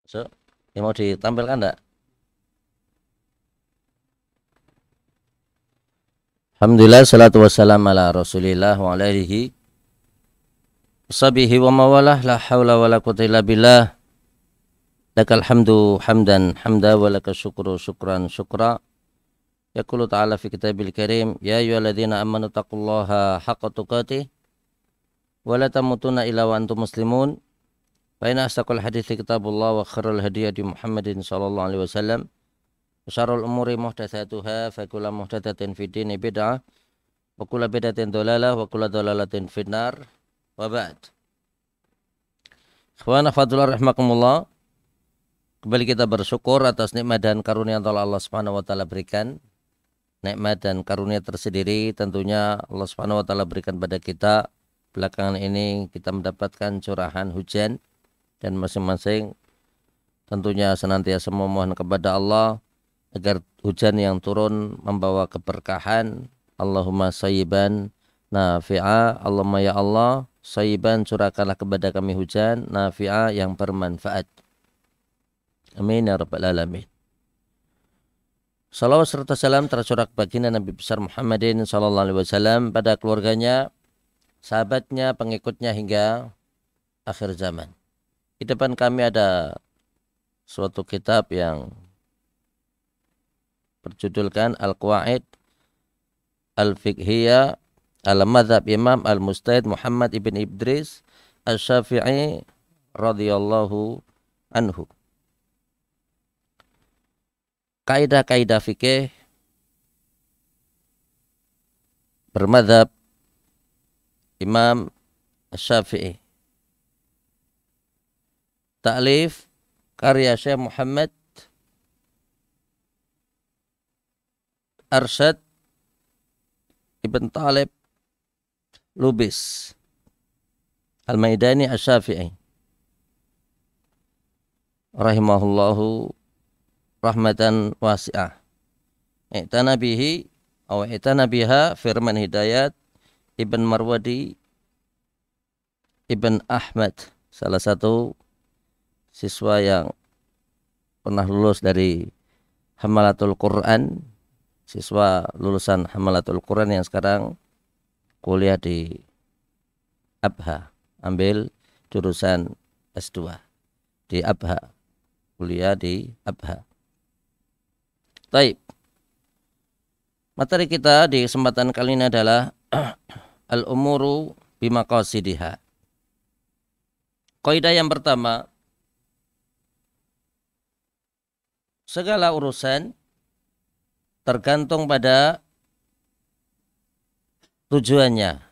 So, yang mau ditampilkan enggak? Alhamdulillah, salatu wassalam ala rasulillah wa ala alihi washabihi wa mawalah, la hawla wa la quwwata illa billah. Lakal hamdu hamdan hamda wa lakal syukru syukran syukra. Yaqulu ta'ala fi kitabil karim, ya ayyuhalladzina amanu taqullaha haqqa tuqatih wa la tamutunna illa wa antum muslimun. Fa inna asdaqal hadithi kitabullah wa khairul hadi hadi Muhammadin sallallahu alaihi wasallam. Syarrul umuri muhdatsatuha fa kullu muhdatsatin fid dini bid'ah wa kullu bid'atin dhalalah wa kullu dhalalatin finnar wa ba'd. Ikhwana fadhillah rahimakumullah. Kembali kita bersyukur atas nikmat dan karunia yang Allah Subhanahu wa taala berikan. Nikmat dan karunia tersendiri tentunya Allah Subhanahu wa taala berikan pada kita. Belakangan ini kita mendapatkan curahan hujan dan masing-masing tentunya senantiasa memohon kepada Allah agar hujan yang turun membawa keberkahan. Allahumma sayyiban nafi'a. Allahumma ya Allah, sayyiban, curahkanlah kepada kami hujan nafi'a yang bermanfaat. Amin ya rabbal alamin. Salawat serta salam tercurah baginda Nabi besar Muhammadin sallallahu alaihi wasallam, pada keluarganya, sahabatnya, pengikutnya hingga akhir zaman. Di depan kami ada suatu kitab yang berjudulkan Al-Qawaid Al-Fiqhiyah Al-Madhab Imam Al-Mustahid Muhammad ibn Idris Asy-Syafi'i radhiyallahu anhu. Kaidah-kaidah fikih bermadhab Imam Asy-Syafi'i. Ta'lif karya Syekh Muhammad Arsyad Ibn Talib Lubis Al-Maidani Asy-Syafi'i rahimahullahu rahmatan wasi'ah. I'tana bihi atau i'tana biha Firman Hidayat Ibn Marwadi Ibn Ahmad, salah satu siswa yang pernah lulus dari Hamalatul Quran, siswa lulusan Hamalatul Quran yang sekarang kuliah di Abha, ambil jurusan S2 di Abha, kuliah di Abha. Baik. Materi kita di kesempatan kali ini adalah al-umuru bimaqasidiha. Kaidah yang pertama, segala urusan tergantung pada tujuannya.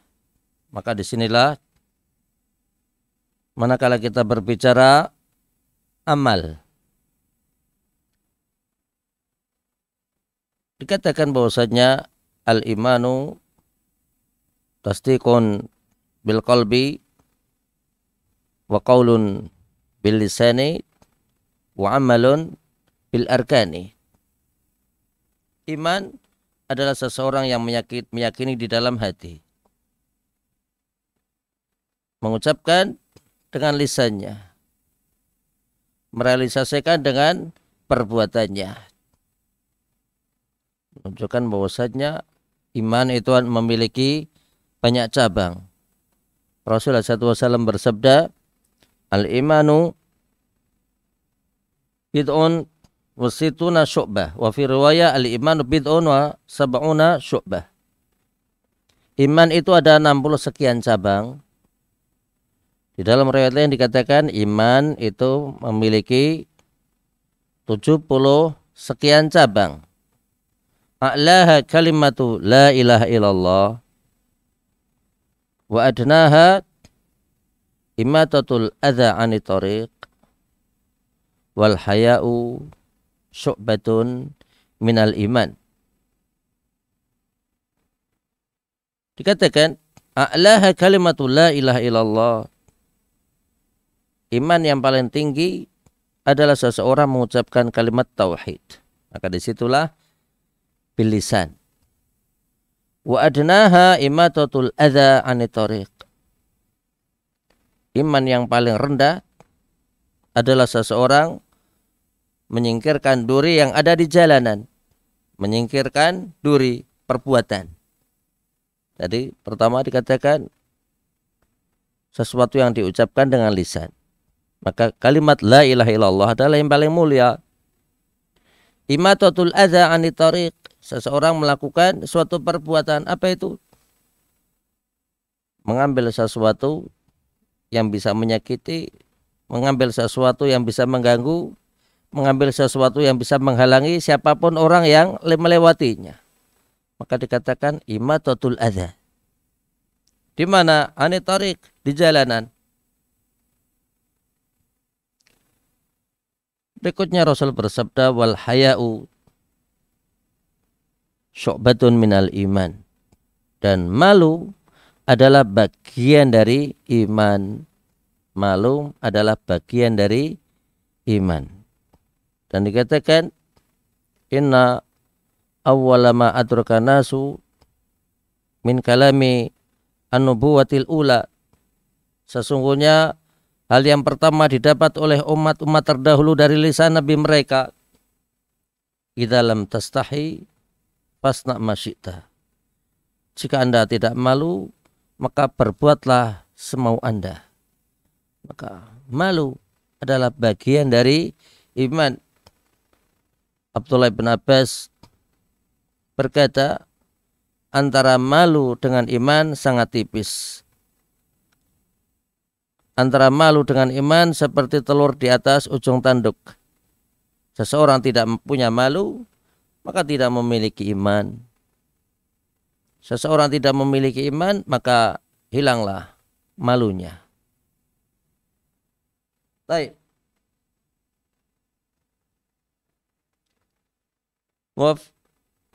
Maka disinilah manakala kita berbicara amal, dikatakan bahwasanya al-imanu tasdiqun bil qalbi wa qaulun bil lisani wa amalun bil arkani. Iman adalah seseorang yang meyakini di dalam hati, mengucapkan dengan lisannya, merealisasikan dengan perbuatannya. Menunjukkan bahwasanya iman itu memiliki banyak cabang. Rasulullah SAW bersabda, al-imanu bid'un wa situna syu'bah, wa fi riwayah al-imanu bid'un wa sab'una syu'bah. Iman itu ada 60 sekian cabang. Di dalam riwayat lain dikatakan iman itu memiliki 70 sekian cabang. A'laha kalimatu la ilaha illallah wa adnaha imatatul adza 'anit thariq wal haya'u syu'batun minal iman. Dikatakan a'laha kalimatu la ilaha illallah, iman yang paling tinggi adalah seseorang mengucapkan kalimat tauhid. Maka disitulah bilisan. Wa adnaha imatatul adza 'anit thariq. Iman yang paling rendah adalah seseorang menyingkirkan duri yang ada di jalanan, menyingkirkan duri perbuatan. Jadi pertama dikatakan sesuatu yang diucapkan dengan lisan. Maka kalimat la ilaha illallah adalah yang paling mulia. Imatatul adza 'anit thariq, seseorang melakukan suatu perbuatan, apa itu? Mengambil sesuatu yang bisa menyakiti, mengambil sesuatu yang bisa mengganggu, mengambil sesuatu yang bisa menghalangi siapapun orang yang melewatinya. Maka dikatakan imatatul adza. Di mana? 'Anit thariq, di jalanan. Berikutnya Rasul bersabda, wal haya'u syu'batun minal iman. Dan malu adalah bagian dari iman. Malu adalah bagian dari iman. Dan dikatakan inna awwala ma adraka nasu min kalami an-nubuwatil ula. Sesungguhnya hal yang pertama didapat oleh umat-umat terdahulu dari lisan Nabi mereka, idza lam tastahi fasna ma syi'ta. Jika Anda tidak malu, maka berbuatlah semau Anda. Maka malu adalah bagian dari iman. Abdullah bin Abbas berkata, antara malu dengan iman sangat tipis. Antara malu dengan iman seperti telur di atas ujung tanduk. Seseorang tidak punya malu, maka tidak memiliki iman. Seseorang tidak memiliki iman, maka hilanglah malunya. Baik.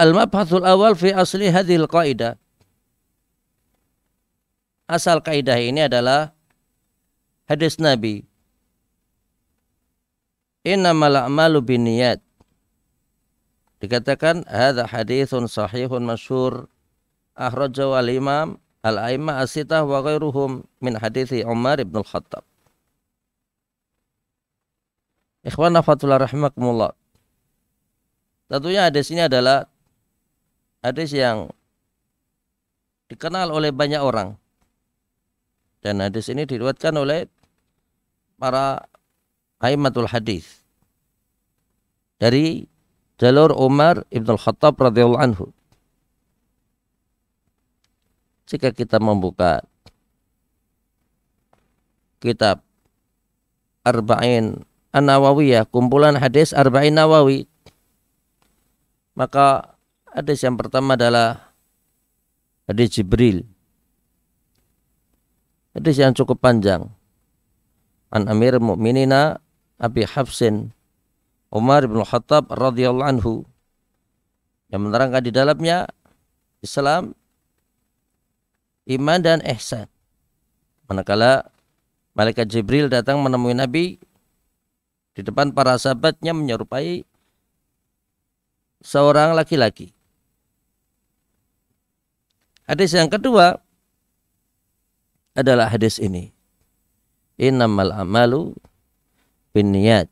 Al-mabhathul awal fi asli hadhil qaidah. Asal kaidah ini adalah hadis Nabi. Innamal a'malu binniyat. Dikatakan hadza haditsun sahihun masyhur akhrajahu al-imam al-a'immah as-sittah wa ghairuhum min hadithi Umar ibn al-Khattab. Ikhwan akhwatullah rahimakumullah. Tentunya hadis ini adalah hadis yang dikenal oleh banyak orang. Dan hadis ini diriwayatkan oleh para a'immatul hadis dari jalur Umar ibn al-Khattab radhiyallahu anhu. Jika kita membuka kitab Arba'in An-Nawawiyah, kumpulan hadis Arba'in Nawawi, maka hadis yang pertama adalah hadis Jibril. Hadis yang cukup panjang. An Amir Mu'minina Abi Hafsin Umar bin Khattab radhiyallahu anhu, yang menerangkan di dalamnya Islam, iman dan ihsan. Manakala malaikat Jibril datang menemui Nabi di depan para sahabatnya menyerupai seorang laki-laki. Hadis yang kedua adalah hadis ini. Innamal a'malu binniyat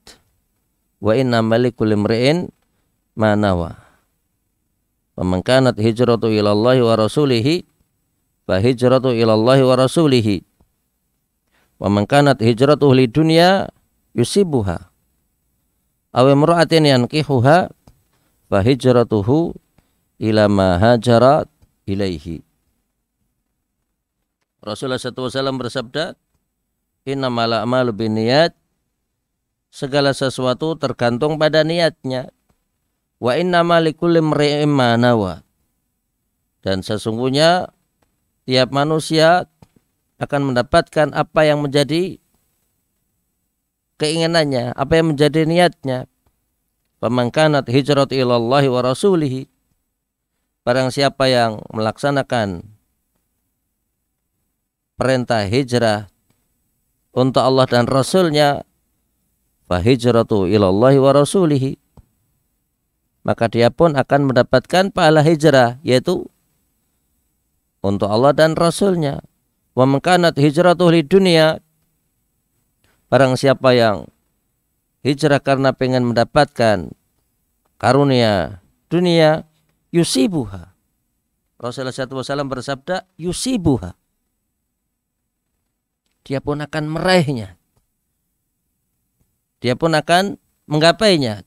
wa innamal likulli imri'in ma nawa. Wa man kanat hijratu ila Allah wa rasulih fa hijratu ila Allah wa rasulih. Wa man kanat hijratuhu lidunya yusibuha aw imra'atin yankihuha fa hijratuhu ila ma hajarat ilaihi. Rasulullah SAW bersabda, innamal a'malu binniyat, segala sesuatu tergantung pada niatnya. Wa innamal likulli imri'in ma nawa, dan sesungguhnya tiap manusia akan mendapatkan apa yang menjadi keinginannya, apa yang menjadi niatnya. Faman kanat hijrat ilallahi wa rasulihi, barang siapa yang melaksanakan perintah hijrah untuk Allah dan Rasulnya, fa hijratu ilallahi wa rasulihi, maka dia pun akan mendapatkan pahala hijrah, yaitu untuk Allah dan Rasulnya. Wa man kanat hijratuhu lidunya, barang siapa yang hijrah karena pengen mendapatkan karunia dunia, yusibuha. Rasulullah SAW bersabda, yusibuha. Dia pun akan meraihnya. Dia pun akan menggapainya.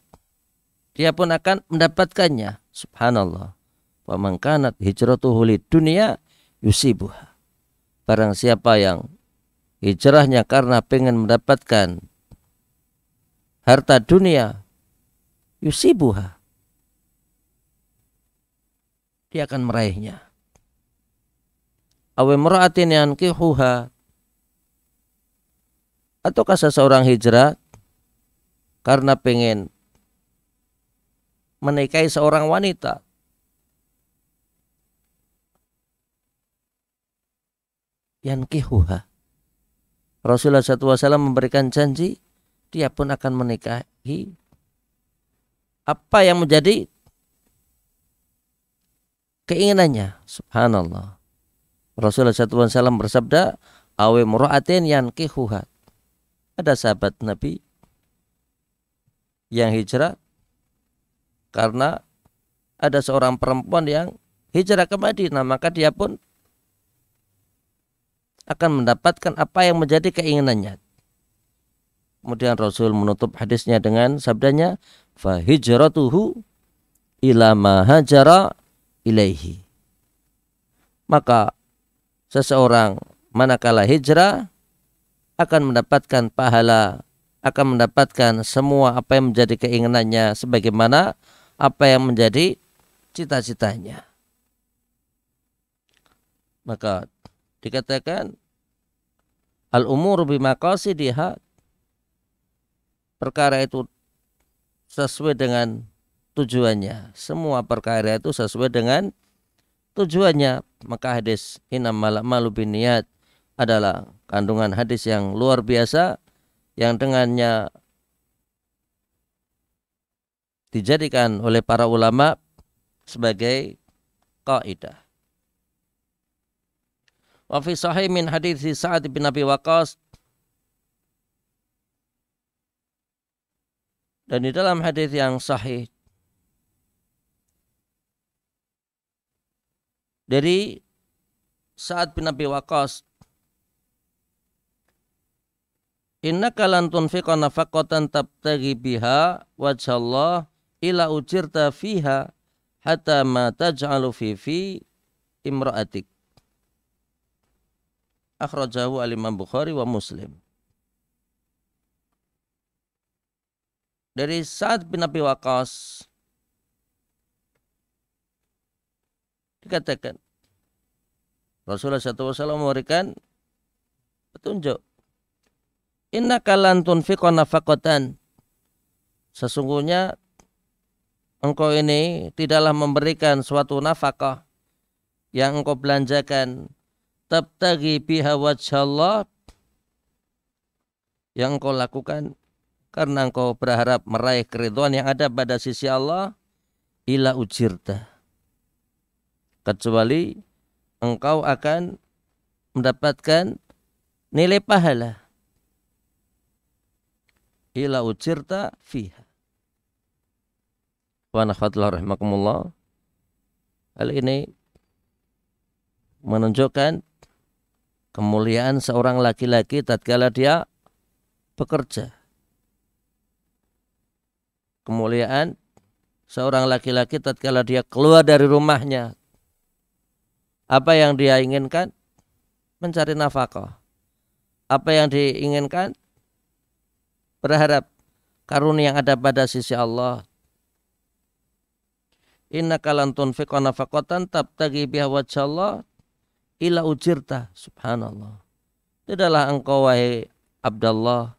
Dia pun akan mendapatkannya. Subhanallah. Wa man kanat hijratuhu lid dunya yusibuha. Barang siapa yang hijrahnya karena pengen mendapatkan harta dunia, yusibuha. Dia akan meraihnya. Aw imra'atin yankihuha, ataukah seseorang hijrah karena pengen menikahi seorang wanita. Yankihuha. Rasulullah SAW memberikan janji, dia pun akan menikahi apa yang menjadi keinginannya. Subhanallah. Rasulullah SAW bersabda, awe mura'atin yankihuha. Ada sahabat Nabi yang hijrah karena ada seorang perempuan yang hijrah ke Madinah, maka dia pun akan mendapatkan apa yang menjadi keinginannya. Kemudian Rasul menutup hadisnya dengan sabdanya, fa hijratuhu ila ma hajara ilaihi. Maka seseorang manakala hijrah akan mendapatkan pahala, akan mendapatkan semua apa yang menjadi keinginannya sebagaimana apa yang menjadi cita-citanya. Maka dikatakan al-umur bimaqasidiha, perkara itu sesuai dengan tujuannya. Semua perkara itu sesuai dengan tujuannya. Maka hadis innamal a'malu binniyat adalah kandungan hadis yang luar biasa yang dengannya dijadikan oleh para ulama sebagai kaidah. Wa fi sahih min hadits Sa'ad bin Abi Waqqas, dan di dalam hadis yang sahih dari Sa'ad bin Abi Waqqas, innaka lan tunfiqa nafaqatan tabtaghi biha wajhallah ila ujirta fiha hatta ma taj'alu fi imra'atik. Akhrajahu al-Imam Bukhari wa Muslim. Dari Sa'ad bin Abi Waqqas dikatakan Rasulullah SAW memberikan petunjuk. Innaka lan tunfiqa nafaqatan, sesungguhnya engkau ini tidaklah memberikan suatu nafkah yang engkau belanjakan, tabtaghi biha wajhallah, yang engkau lakukan karena engkau berharap meraih keridhaan yang ada pada sisi Allah, ila ujirta, kecuali engkau akan mendapatkan nilai pahala. Ila ujirta fiha. Wa nafatullah rahimakumullah. Hal ini menunjukkan kemuliaan seorang laki-laki tatkala dia bekerja. Kemuliaan seorang laki-laki tatkala dia keluar dari rumahnya. Apa yang dia inginkan? Mencari nafkah. Apa yang diinginkan? Berharap karunia yang ada pada sisi Allah. Innaka lan tunfiqa nafaqatan tabtaghi biha wajhallah ila ujirta. Subhanallah. Tidaklah engkau wahai Abdullah,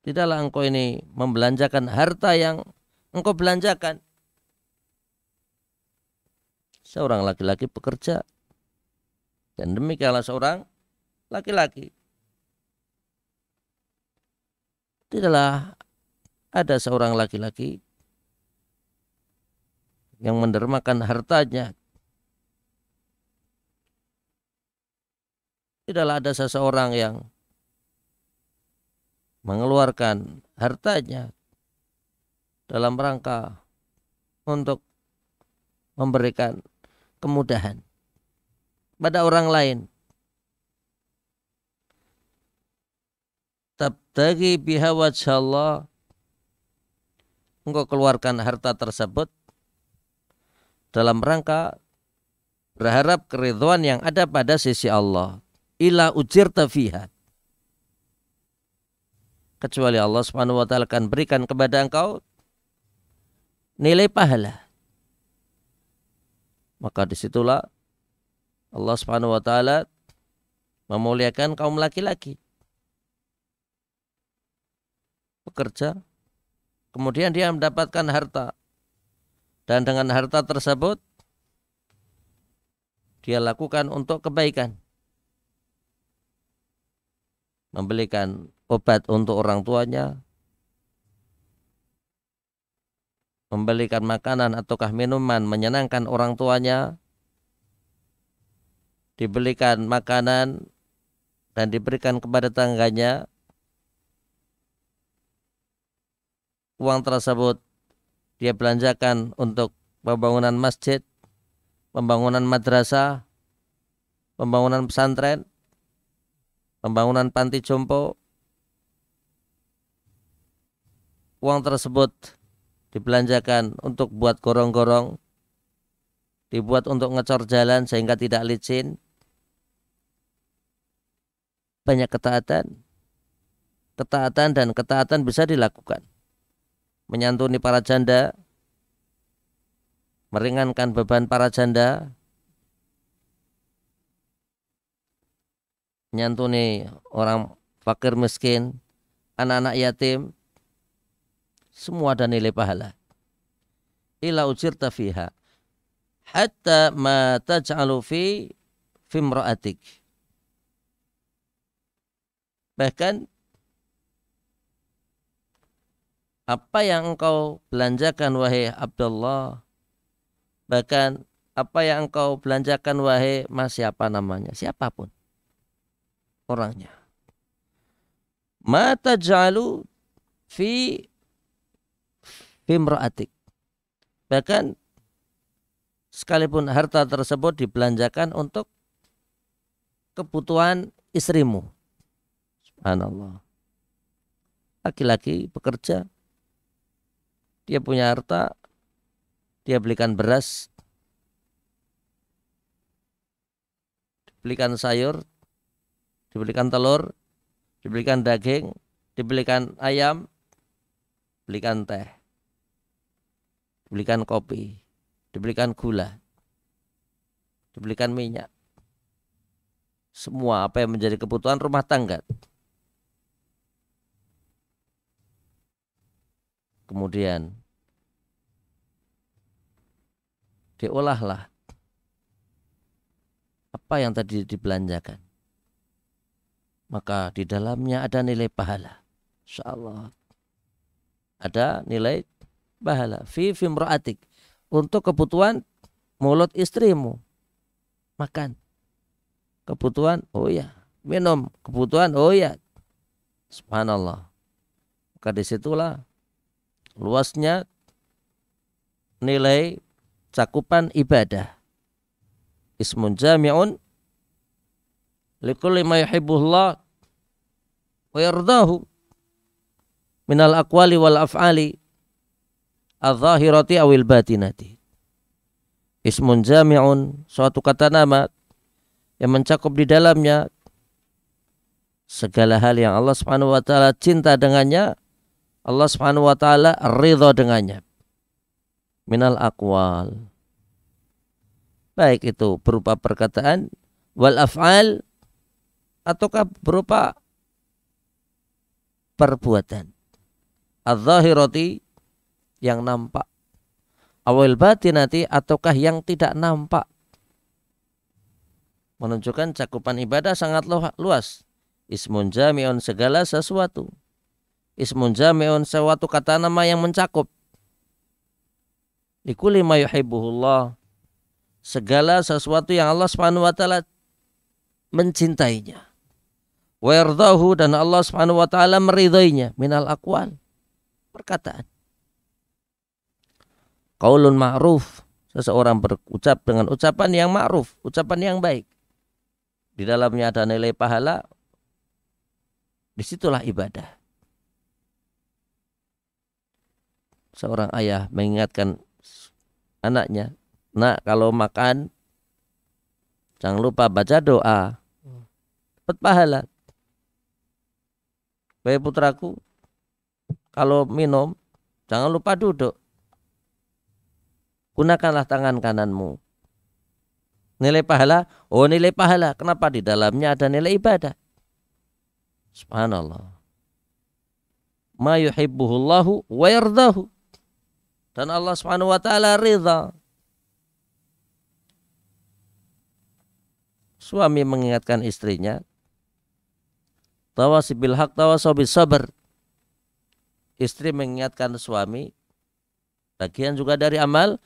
tidaklah engkau ini membelanjakan harta yang engkau belanjakan. Seorang laki-laki bekerja, dan demikianlah seorang laki-laki. Tidaklah ada seorang laki-laki yang mendermakan hartanya. Tidaklah ada seseorang yang mengeluarkan hartanya dalam rangka untuk memberikan kemudahan pada orang lain. Tabtaghi biha wajhallah, engkau keluarkan harta tersebut dalam rangka berharap keridhaan yang ada pada sisi Allah. Ila ujirta fiha, kecuali Allah Subhanahu wa taala akan berikan kepada engkau nilai pahala. Maka disitulah Allah Subhanahu wa taala memuliakan kaum laki-laki. Bekerja, kemudian dia mendapatkan harta, dan dengan harta tersebut dia lakukan untuk kebaikan. Membelikan obat untuk orang tuanya, membelikan makanan ataukah minuman menyenangkan orang tuanya, dibelikan makanan dan diberikan kepada tangganya. Uang tersebut dia belanjakan untuk pembangunan masjid, pembangunan madrasah, pembangunan pesantren, pembangunan panti jompo. Uang tersebut dibelanjakan untuk buat gorong-gorong, dibuat untuk ngecor jalan sehingga tidak licin. Banyak ketaatan dan ketaatan bisa dilakukan. Menyantuni para janda, meringankan beban para janda, menyantuni orang fakir miskin, anak-anak yatim, semua ada nilai pahala. Ila ujirta fiha hatta ma taj'alu fi imra'atik. Bahkan apa yang engkau belanjakan wahai Abdullah, bahkan apa yang engkau belanjakan wahai Mas siapa namanya, siapapun orangnya, ma taj'alu fi imra'atik, bahkan sekalipun harta tersebut dibelanjakan untuk kebutuhan istrimu. Subhanallah. Laki-laki bekerja, dia punya harta, dia belikan beras, dibelikan sayur, dibelikan telur, dibelikan daging, dibelikan ayam, dibelikan teh, dibelikan kopi, dibelikan gula, dibelikan minyak. Semua apa yang menjadi kebutuhan rumah tangga. Kemudian diolahlah apa yang tadi dibelanjakan. Maka di dalamnya ada nilai pahala. Insyaallah. Ada nilai pahala. Fi imra'atik. Untuk kebutuhan mulut istrimu. Makan. Kebutuhan, oh ya. Minum. Kebutuhan, oh ya. Subhanallah. Maka disitulah luasnya nilai cakupan ibadah. Ismun jami'un likulli ma yuhibbullah wa yardahu minal aqwali wal af'ali adh-dhahirati awil batinati. Ismun jami'un, suatu kata nama yang mencakup di dalamnya segala hal yang Allah Subhanahu wa taala cinta dengannya, Allah Subhanahu wa taala ridha dengannya. Minal aqwal, baik itu berupa perkataan, wal af'al, ataukah berupa perbuatan. Adz-dzahirati, yang nampak, awil batinati, ataukah yang tidak nampak. Menunjukkan cakupan ibadah sangat luas. Ismun jami'un, segala sesuatu. Ismun jami'un, suatu kata nama yang mencakup. Likulli ma yuhibbuhullah, segala sesuatu yang Allah Subhanahu wa taala mencintainya. wa yardahu, dan Allah Subhanahu wa taala meridainya, minal aqwal, perkataan. Qaulun ma'ruf, seseorang berucap dengan ucapan yang ma'ruf, ucapan yang baik. Di dalamnya ada nilai pahala, disitulah ibadah. Seorang ayah mengingatkan anaknya, nak, kalau makan jangan lupa baca doa, dapat pahala. Baik putraku, kalau minum jangan lupa duduk, gunakanlah tangan kananmu. Nilai pahala, oh nilai pahala. Kenapa? Di dalamnya ada nilai ibadah. Subhanallah. Ma yuhibbuhullahu wa yardahu. Dan Allah Subhanahu wa taala ridha. Suami mengingatkan istrinya, tawasi bil haq tawasaw bis sabr. Istri mengingatkan suami, bagian juga dari amal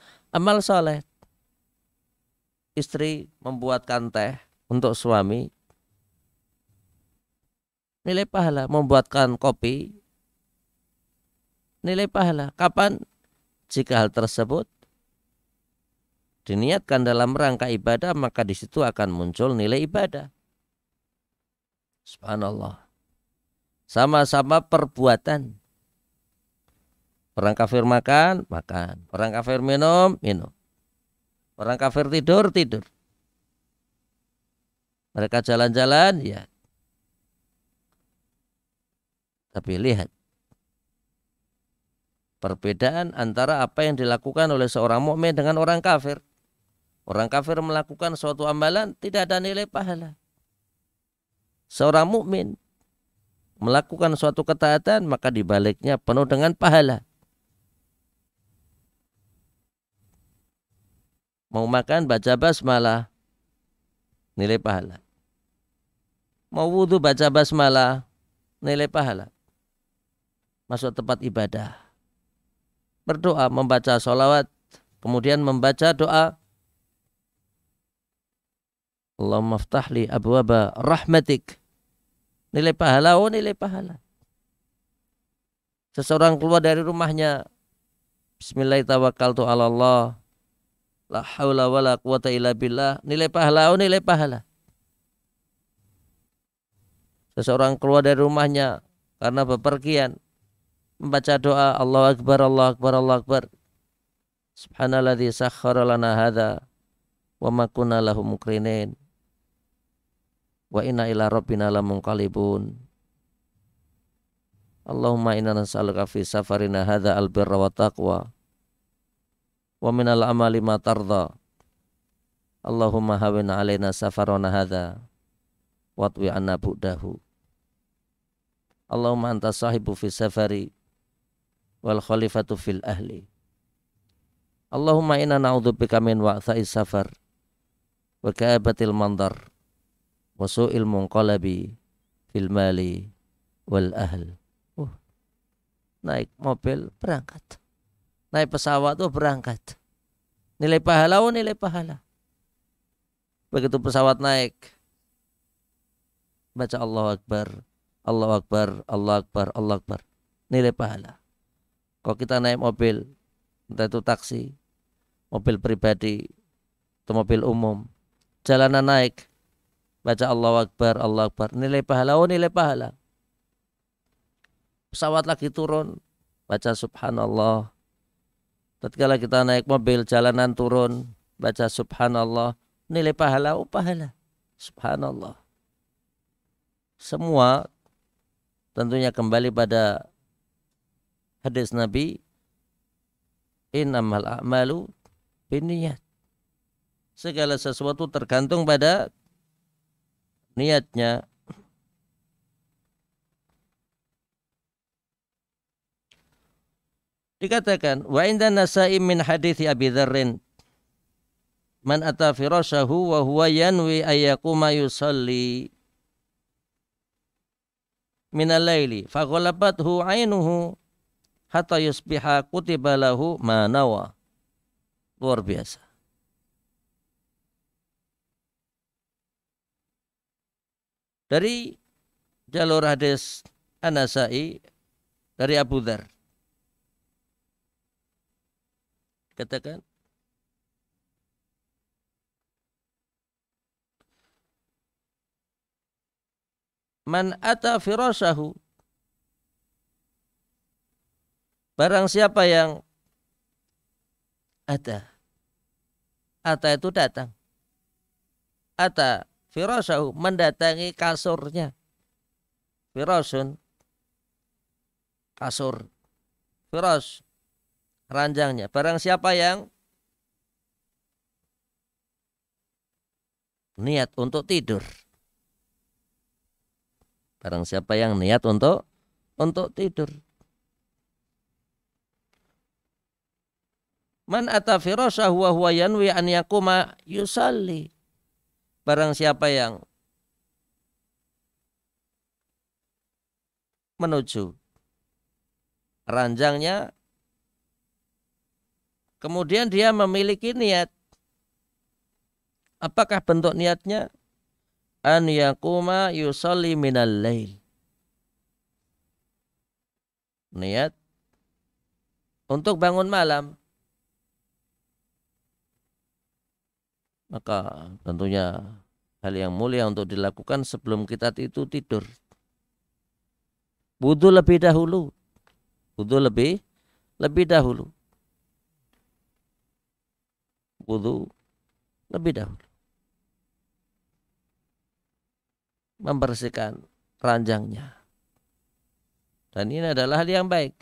saleh. Istri membuatkan teh untuk suami, nilai pahala. Membuatkan kopi, nilai pahala. Kapan? Jika hal tersebut diniatkan dalam rangka ibadah, maka di situ akan muncul nilai ibadah. Subhanallah. Sama-sama perbuatan. Orang kafir makan, makan. Orang kafir minum, minum. Orang kafir tidur, tidur. Mereka jalan-jalan, ya. Tapi lihat perbedaan antara apa yang dilakukan oleh seorang mukmin dengan orang kafir. Orang kafir melakukan suatu amalan, tidak ada nilai pahala. Seorang mukmin melakukan suatu ketaatan, maka di baliknya penuh dengan pahala. Mau makan, baca basmalah, nilai pahala. Mau wudhu, baca basmalah, nilai pahala. Masuk tempat ibadah. Berdoa, membaca sholawat, kemudian membaca doa, Allahumma ftahli abwaba rahmatik, nilai pahala, oh nilai pahala. Seseorang keluar dari rumahnya, Bismillahirrahmanirrahim, la haula wa la quwata illa billah, nilai pahala, oh nilai pahala. Seseorang keluar dari rumahnya karena bepergian, membaca doa, Allahu Akbar, Allahu Akbar, Allahu Akbar. Subhanalladzi sakhkhara lana hadza wa ma kunna lahu muqrinin wa inna ila rabbina lamunqalibun. Allahumma inna nas'aluka fi safarina hadza albirra wa taqwa wa minal amali ma tarda. Allahumma hawin alaina safarana hadza watwi anna bu'dahu. Allahumma anta sahibu fi safari wal khalifatu fil ahli. Allahumma inna na'udzubika min wa'thai safar wa ka'abatil mandar wa su'il munqalabi fil mali wal ahl. Naik mobil berangkat, naik pesawat tuh berangkat, nilai pahala, oh nilai pahala. Begitu pesawat naik, baca Allahu Akbar, Allahu Akbar, Allahu Akbar, Allahu Akbar, nilai pahala. Kalau kita naik mobil, entah itu taksi, mobil pribadi, atau mobil umum, jalanan naik, baca Allahu Akbar, Allahu Akbar, nilai pahala, oh nilai pahala. Pesawat lagi turun, baca subhanallah. Tatkala kita naik mobil, jalanan turun, baca subhanallah, nilai pahala, oh pahala. Subhanallah. Semua tentunya kembali pada hadis Nabi, innamal a'malu binniyat. Segala sesuatu tergantung pada niatnya. Dikatakan wa inda Nasa'i min hadithi Abi Dzarrin, man ata firashahu wa huwa yanwi ayyakuma yusalli minal laili fa ghalabathu 'ainuhu hatta yusbiha kutiba lahu ma nawa. Luar biasa. Dari jalur hadis An-Nasa'i dari Abu Dzar. Katakan, man ata firasyahu, barang siapa yang ata itu datang, ata firasyahu, mendatangi kasurnya, firasun kasur, firas ranjangnya. Barang siapa yang niat untuk tidur, barang siapa yang niat untuk tidur, man ata firasyahu wa huwa yanwi an yaquma yusalli, barang siapa yang menuju ranjangnya kemudian dia memiliki niat, apakah bentuk niatnya? An yaquma yusalli minal lail, niat untuk bangun malam. Maka tentunya hal yang mulia untuk dilakukan sebelum kita itu tidur. Wudu lebih dahulu. Wudu lebih dahulu. Wudu lebih dahulu. Membersihkan ranjangnya. Dan ini adalah hal yang baik.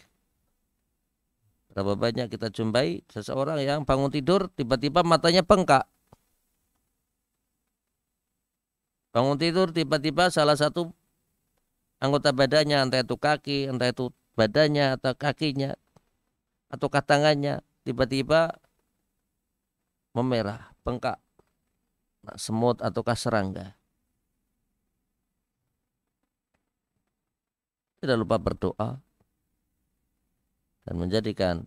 Berapa banyak kita jumpai seseorang yang bangun tidur tiba-tiba matanya bengkak. Bangun tidur tiba-tiba salah satu anggota badannya, entah itu kaki, entah itu badannya atau kakinya atau tangannya tiba-tiba memerah, bengkak, semut ataukah serangga. Tidak lupa berdoa dan menjadikan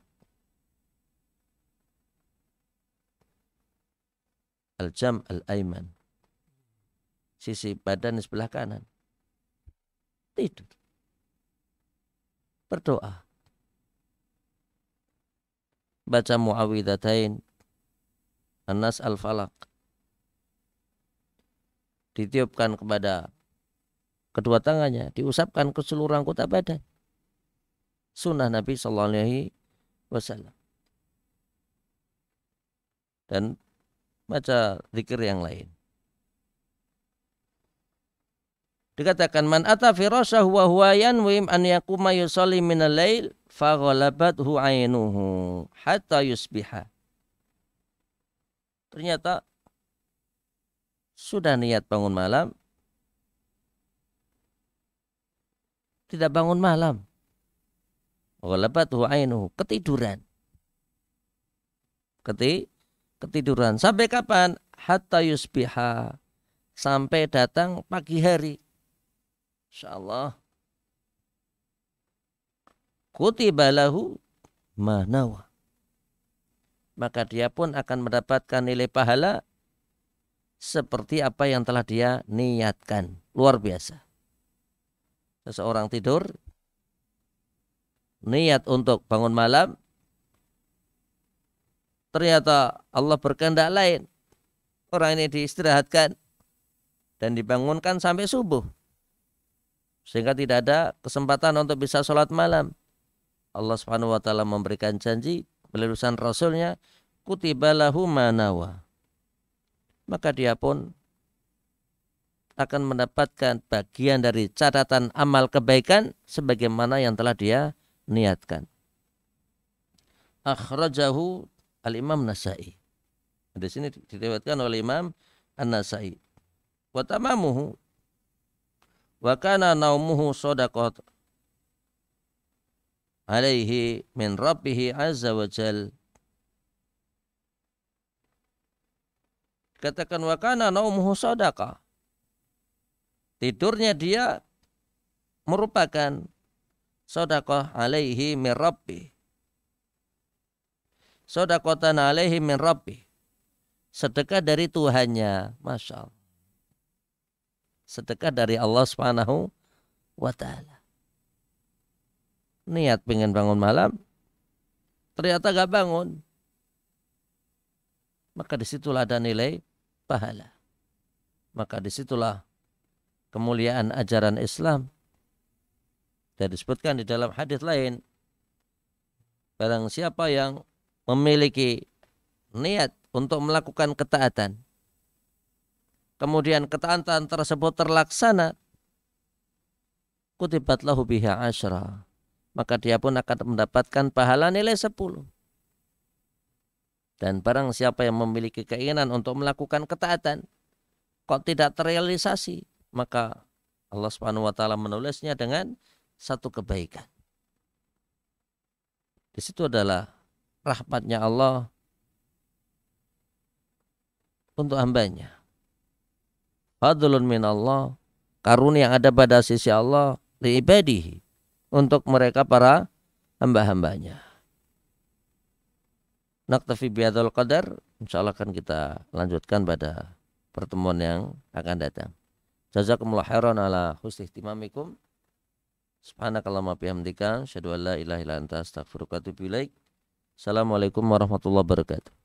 al-jam al-aiman, sisi badan di sebelah kanan, tidur, berdoa, baca muawwidzatain, An-Nas, Al-Falaq, ditiupkan kepada kedua tangannya, diusapkan ke seluruh anggota badan. Sunnah Nabi Sallallahu Alaihi Wasallam. Dan baca zikir yang lain. Dikatakan man ata firasyahu wa huwa yanwi an yaquma yusalli minal lail fa ghalabathu 'ainuhu hatta yusbiha. Ternyata sudah niat bangun malam, tidak bangun malam. Ghalabathu 'ainuhu, ketiduran. Ketiduran sampai kapan? Hatta yusbiha, sampai datang pagi hari. Insyaallah kutiba lahu ma nawa, maka dia pun akan mendapatkan nilai pahala seperti apa yang telah dia niatkan. Luar biasa. Seseorang tidur niat untuk bangun malam, ternyata Allah berkehendak lain, orang ini diistirahatkan dan dibangunkan sampai subuh, sehingga tidak ada kesempatan untuk bisa sholat malam. Allah Subhanahu wa taala memberikan janji melalui utusan Rasulnya, kutiba lahu ma nawa, maka dia pun akan mendapatkan bagian dari catatan amal kebaikan sebagaimana yang telah dia niatkan. Akhrajahu al-Imam Nasa'i. Di sini diriwayatkan oleh Imam An-Nasa'i. Wa tamamuhu wa kana naumuhu shadaqat alaihi min rabbih azza wa jal. Katakan wa kana naumuhu shadaqah. Tidurnya dia merupakan shadaqah alaihi min rabbih. Shadaqatan alaihi min rabbih. Sedekah dari Tuhannya. Masya Allah. Sedekah dari Allah Subhanahu wa ta'ala. Niat pengen bangun malam, ternyata gak bangun. Maka disitulah ada nilai pahala. Maka disitulah kemuliaan ajaran Islam. Dan disebutkan di dalam hadis lain, barang siapa yang memiliki niat untuk melakukan ketaatan, kemudian ketaatan tersebut terlaksana, kutibat lahu biha asyra, maka dia pun akan mendapatkan pahala nilai 10. Dan barang siapa yang memiliki keinginan untuk melakukan ketaatan, kok tidak terrealisasi, maka Allah Subhanahu wa taala menulisnya dengan 1 kebaikan. Di situ adalah rahmatnya Allah untuk hambanya. Fadlun min Allah, karunia yang ada pada sisi Allah li ibadihi, untuk mereka para hamba-hambanya. Naktafi bihadzal qadar, insyaallah akan kita lanjutkan pada pertemuan yang akan datang. Jazakumullah khairan ala husni ihtimamikum. Subhanakallahumma bihamdika asyhadu an la ilaha illa anta astaghfiruka wa atubu ilaik. Assalamualaikum warahmatullahi wabarakatuh.